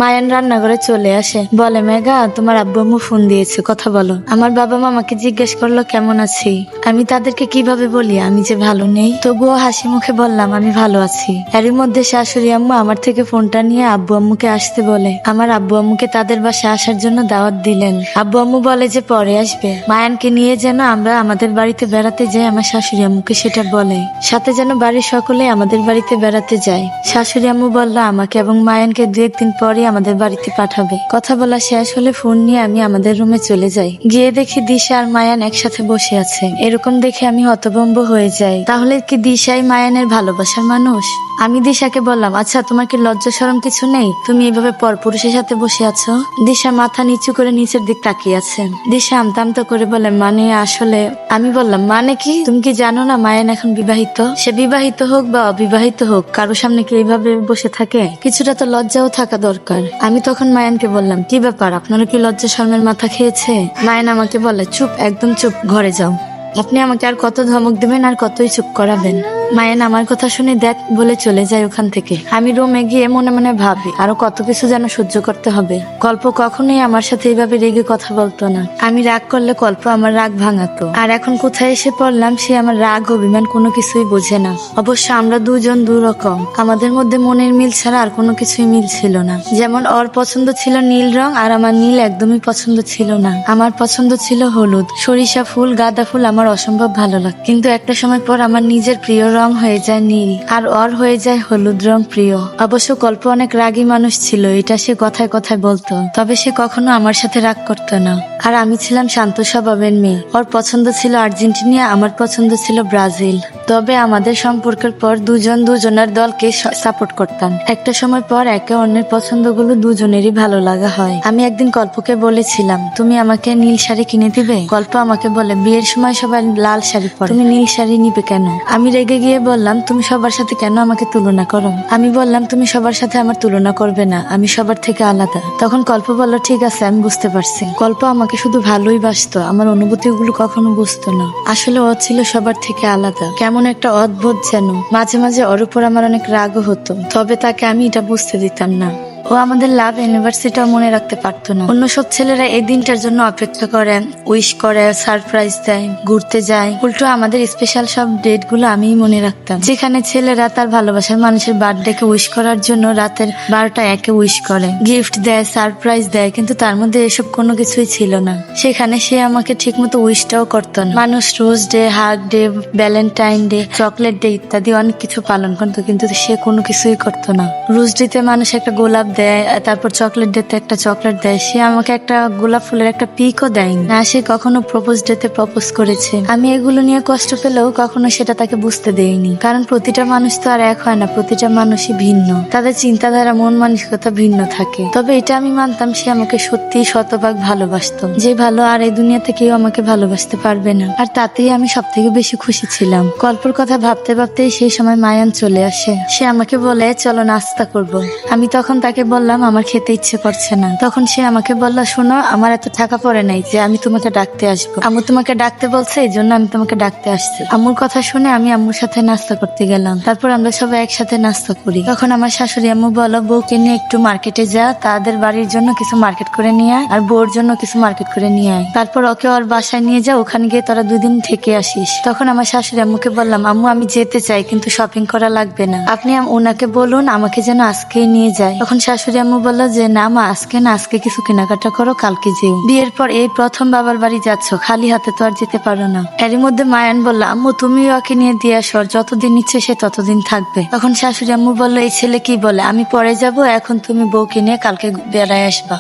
Mayan রান্নাঘরে চলে আসে, বলে মেঘা তোমার আব্বু আম্মু ফোন দিয়েছে, কথা বলো। আমার বাবা মা আমাকে জিজ্ঞেস করলো কেমন আছি। আমি তাদেরকে কিভাবে বলি আমি যে ভালো নেই। তবুও হাসি মুখে বললাম আমি ভালো আছি। এরই মধ্যে শাশুড়ি আম্মু আমার থেকে ফোনটা নিয়ে আব্বু আম্মুকে আসতে বলে। আমার আব্বু আম্মুকে তাদের বাসায় আসার জন্য দাওয়াত দিলেন। আব্বু আম্মু বলে যে পরে আসবে, মায়ানকে নিয়ে যেন আমরা আমাদের বাড়িতে বেড়াতে যাই। আমার শাশুড়ি আম্মুকে সেটা বলে, সাথে যেন বাড়ির সকলে আমাদের বাড়িতে বেড়াতে যায়। শাশুড়ি আম্মু বলল আমাকে এবং মায়ানকে 2-1 দিন পরে আমাদের বাড়িতে পাঠাবে। কথা বলা শেষ হলে ফোন নিয়ে আমি আমাদের রুমে চলে যাই। গিয়ে দেখি দিশা আর মায়ান একসাথে বসে আছে। এরকম দেখে আমি হতভম্ব হয়ে যাই। তাহলে কি দিশাই মায়ানের ভালোবাসার মানুষ? আমি দিশাকে বললাম, আচ্ছা তোমার কি লজ্জা শরম কিছু নেই? তুমি এভাবে পরপুরুষের সাথে বসে আছো। দিশা মাথা নিচু করে নিচের দিক তাকিয়ে আছে। দিশা আমতা আমতা করে বলে মানে আসলে। আমি বললাম মানে কি? তুমি কি জানো না মায়ান এখন বিবাহিত? সে বিবাহিত হোক বা অবিবাহিত হোক, কারো সামনে কি এইভাবে বসে থাকে? কিছুটা তো লজ্জাও থাকা দরকার। আমি তখন মায়ানকে বললাম, কি ব্যাপার, আপনারা কি লজ্জা শর্মের মাথা খেয়েছে? মায়ান আমাকে বলে, চুপ, একদম চুপ, ঘরে যাও। আপনি আমাকে আর কত ধমক দিবেন আর কতই চুপ করাবেন? মায়ান আমার কথা শুনে দেখ বলে চলে যায় ওখান থেকে। আমি রুমে গিয়ে মনে মনে ভাবি আরো কত কিছু যেন সহ্য করতে হবে। কল্প কখনোই আমার সাথে এইভাবে রেগে কথা বলতো না। আমি রাগ করলে কল্প আমার রাগ ভাঙাতো। আর এখন কোথায় এসে পড়লাম, সে আমার রাগ অভিমান কোনো কিছুই বোঝে না। অবশ্য আমরা দুজন দুরকম, আমাদের মধ্যে মনের মিল ছাড়া আর কোনো কিছুই মিল ছিল না। যেমন ওর পছন্দ ছিল নীল রং আর আমার নীল একদমই পছন্দ ছিল না। আমার পছন্দ ছিল হলুদ, সরিষা ফুল, গাঁদা ফুল আমার অসম্ভব ভালো লাগে। কিন্তু একটা সময় পর আমার নিজের প্রিয় রং হয়ে যায় নীল আর ওর হয়ে যায় হলুদ রং প্রিয়। অবশ্য কল্প অনেক রাগী মানুষ ছিল, এটা সে কথায় কথায় বলতো, তবে সে কখনো আমার সাথে রাগ করতো না। আর আমি ছিলাম শান্ত স্বভাবের মেয়ে। ওর পছন্দ ছিল আর্জেন্টিনা, আমার পছন্দ ছিল ব্রাজিল। তবে আমাদের সম্পর্কের পর দুজন দুজনের দলকে সাপোর্ট করতাম। একটা সময় পর একে অন্যের পছন্দগুলো দুজনেরই ভালো লাগা হয়। আমি একদিন কল্পকে বলেছিলাম তুমি আমাকে নীল শাড়ি কিনে দিবে। কল্প আমাকে বলে বিয়ের সময় সবাই লাল শাড়ি পরে, তুমি নীল শাড়ি নিবে কেন? আমি রেগে গিয়ে বললাম তুমি সবার সাথে কেন আমাকে তুলনা করো? আমি বললাম তুমি সবার সাথে আমার তুলনা করবে না, আমি সবার থেকে আলাদা। তখন কল্প বলল ঠিক আছে আমি বুঝতে পারছি। কল্প আমাকে শুধু ভালোই বাসতো, আমার অনুভূতিগুলো কখনো বুঝতো না। আসলে ও ছিল সবার থেকে আলাদা, কেমন একটা অদ্ভুত যেন। মাঝে মাঝে ওর উপর আমার অনেক রাগও হতো, তবে তাকে আমি এটা বুঝতে দিতাম না। ও আমাদের লাভ ইউনিভার্সিটিও মনে রাখতে পারতো না। অন্য সব ছেলেরা এই দিনটার জন্য অপেক্ষা করে, উইশ করে, সারপ্রাইজ দেয়, ঘুরতে যায়। উল্টো আমাদের স্পেশাল সব ডেট গুলো আমিই মনে রাখতাম। যেখানে ছেলেরা তার ভালোবাসার মানুষের বার্থডেকে উইশ করার জন্য রাতের 12টা-1-এ উইশ করে, গিফট দেয়, সারপ্রাইজ দেয়, কিন্তু তার মধ্যে এসব কোনো কিছুই ছিল না। সেখানে সে আমাকে ঠিক মতো উইশটাও করতো না। মানুষ rose day, hug day, Valentine day, chocolate day ইত্যাদি অনেক কিছু পালন করতো, কিন্তু সে কোনো কিছুই করতো না। রোজ ডেতে মানুষ একটা গোলাপ দেয়, তারপর চকলেট ডেতে একটা চকলেট দেয়, সে আমাকে একটা গোলাপ ফুলের একটা পিকও দেয়নি। না সে কখনো প্রপোজ ডেতে প্রপোজ করেছে। আমি এগুলো নিয়ে কষ্ট পেলেও কখনো সেটা তাকে বুঝতে দেইনি, কারণ প্রতিটা মানুষ তো আর এক হয় না, প্রতিটা মানুষই ভিন্ন, তাদের চিন্তাধারা মন মানসিকতা ভিন্ন থাকে। তবে এটা আমি মানতাম সে আমাকে সত্যি শতভাগ ভালোবাসতো, যে ভালো আর এই দুনিয়াতে কেউ আমাকে ভালোবাসতে পারবে না। আর তাতেই আমি সব থেকে বেশি খুশি ছিলাম। গল্পের কথা ভাবতে ভাবতেই সেই সময় মায়ান চলে আসে। সে আমাকে বলে চলো নাস্তা করব। আমি তখন তাকে বললাম আমার খেতে ইচ্ছে করছে না। তখন সে আমাকে বলল শোনো আমার এত টাকা পড়ে নাই যে আমি তোমাকে ডাকতে আসবো, আম্মু তোমাকে ডাকতে বলছে এই জন্য আমি তোমাকে ডাকতে আসছি। আম্মুর কথা শুনে আমি আম্মুর সাথে নাস্তা করতে গেলাম। তারপর আমরা সবাই একসাথে নাস্তা করি। তখন আমার শাশুড়ি আম্মু বলো বউকে নিয়ে একটু মার্কেটে যা, তাদের বাড়ির জন্য কিছু মার্কেট করে নিয়ে আয় আর বউর জন্য কিছু মার্কেট করে নিয়ে আয়, তারপর ওকে ওর বাসায় নিয়ে যা, ওখানে গিয়ে তোরা 2 দিন থেকে আসিস। তখন আমার শাশুড়ি আম্মুকে বললাম আম্মু আমি যেতে চাই কিন্তু শপিং করা লাগবে না, আপনি ওনাকে বলুন আমাকে যেন আজকে নিয়ে যায়। তখন শাশুড়ি আম্মু বললো যে না মা আজকে না, আজকে কিছু কেনাকাটা করো, কালকে যেও। বিয়ের পর এই প্রথম বাবার বাড়ি যাচ্ছ, খালি হাতে তো আর যেতে পারো না। এরই মধ্যে মায়ান বলল আম্মু তুমি ওকে নিয়ে দিয়ে আসো, যতদিন ইচ্ছে সে ততদিন থাকবে। তখন শাশুড়ি আম্মু বললো এই ছেলে কি বলে, আমি পরে যাব, এখন তুমি বউকে নিয়ে কালকে বেড়ায় আসবা।